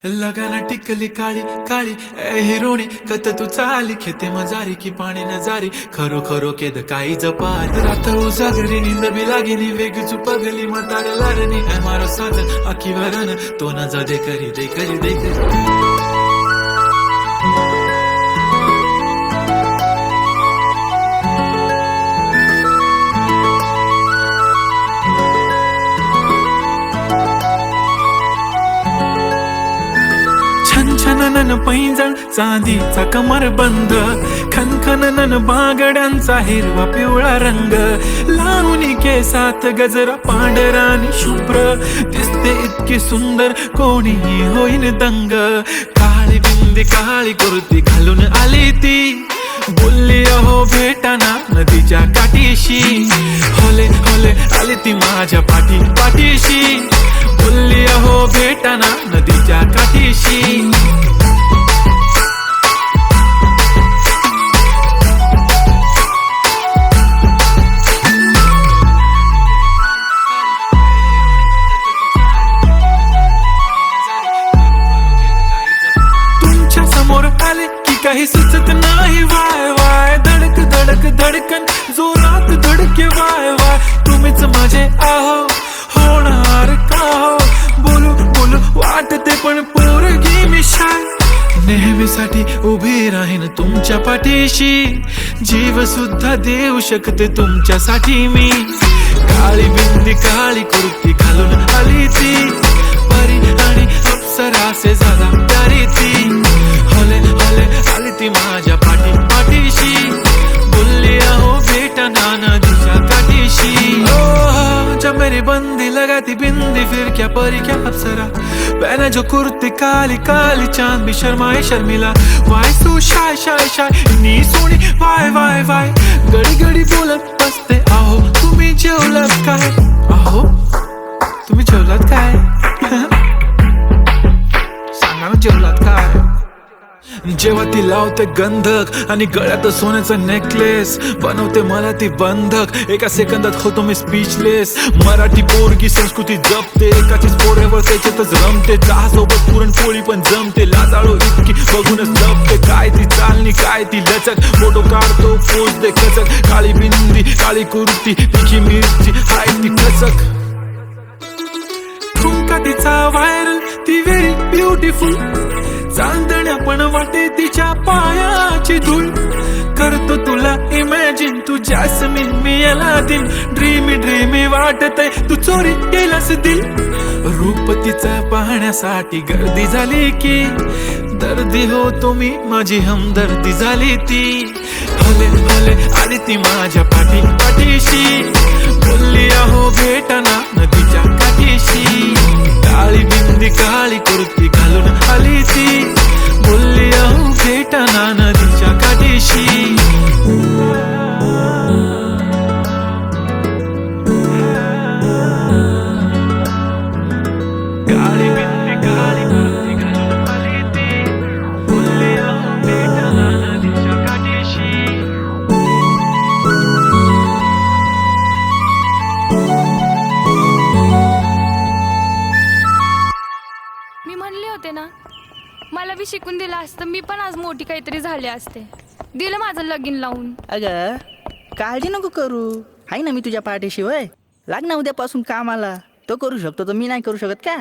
लगाना टिकली काळी काळी ए हिरोणी कत तू चाली खेते मजारी की पाणी नजारी खरो खरो केद काही जपात रात्र उजागरी नींद बी लागेनी वेग चुपगली म्हाताऱ्या लारणी है मारो साजन आखी वरण तो न जा दे करी दे करी दे करी छनछनन पैंजण चांदीचा कमरबंद खनखनन बागड्यांचा हिरवा पिवळा रंग लावणी केसात गजरा पांढरा आणि शुभ्र दिसते इतकी सुंदर कोणीही होईन दंग काळी बिंदी काळी कुर्ती घालून आली ती बोलली अहो भेटाना नदीच्या काठीशी होले होले आली ती माझ्या पाठीशी बोलली अहो भेटाना नदीच्या काठीशी तुमच्या समोर आले की काही सुचत नाही वाय वाय धडक धडक धडकन जोरात धडके वाय वाय तुम्हीच माझे आहो होणार का हो बोलू बोलू वाटते पण पोरगी मी शाय नेहमीसाठी उभी राहीन तुमच्या पाठीशी जीव सुद्धा देऊ शकते तुमच्यासाठी मी काळी बिंदी काळी कुर्ती घालून आली ती परी आणि अप्सरासे झाला प्यारी ती होले होले आली ती माझ्या पाठीशी बोलली अहो भेटना नदीच्या काठीशी जब मेरी बंदी लगाती बिंदी फिर क्या परी क्या अप्सरा पहने जो कुर्ती काली काली चांद भी शर्माए शर्मिला why so shy shy shy नी सोनी वाय वाय वाय गडी गडी बोलत बसते अहो तुम्ही जेवलात काय अहो तुम्ही जेवलात काय सांगा ना जेवलात काय जेव्हा ती लावते गंधक आणि गळ्यात सोन्याचा नेकलेस बनवते मला ती बंधक एका सेकंदात होतो मी स्पीचलेस मराठी पोरगी संस्कृती जपते एकाचीच पोऱ्यावर त्याच्यातच रमते चहासोबत पुरणपोळी पण जमते लाजाळू इतकी बघूनच जपते काय ती चालणी काय ती लचक फोटो काढतो पोच दे खचक काळी बिंदी काळी कुर्ती तिखी मिरची हाय ती खचक ठुमका तिचा व्हायरल ती व्हेरी ब्युटिफुल चांदण्या पण वाटे तिच्या पायाची धूळ करतो तुला इमॅजिन तू जॅस्मिन मी अलादीन ड्रीमी ड्रीमी वाटतय तू चोरी केलास दिल रूप तिचं पाहण्यासाठी गर्दी झाली की दर्दी हो तुम्ही माझी हमदर्दी झाली ती हले हले आली ती माझ्या पाठीशी बोलली अहो भेटना नदीच्या काठीशी काळी बिंदी काळी कुर्ती घालून आली ती बोलली अहो भेटना नदीच्या काठीशी काळी बिंदी काळी कुर्ती घालून आली ती बोलली अहो भेटना नदीच्या काठीशी मी म्हणले होते ना मला बी शिकून दिलं असतं मी पण आज मोठी काहीतरी झाले असते दिलं माझं लगीन लावून अगं काळजी नको करू आहे ना मी तुझ्या पाठीशी होय लाग ना उद्यापासून कामाला तो करू शकतो तर मी नाही करू शकत का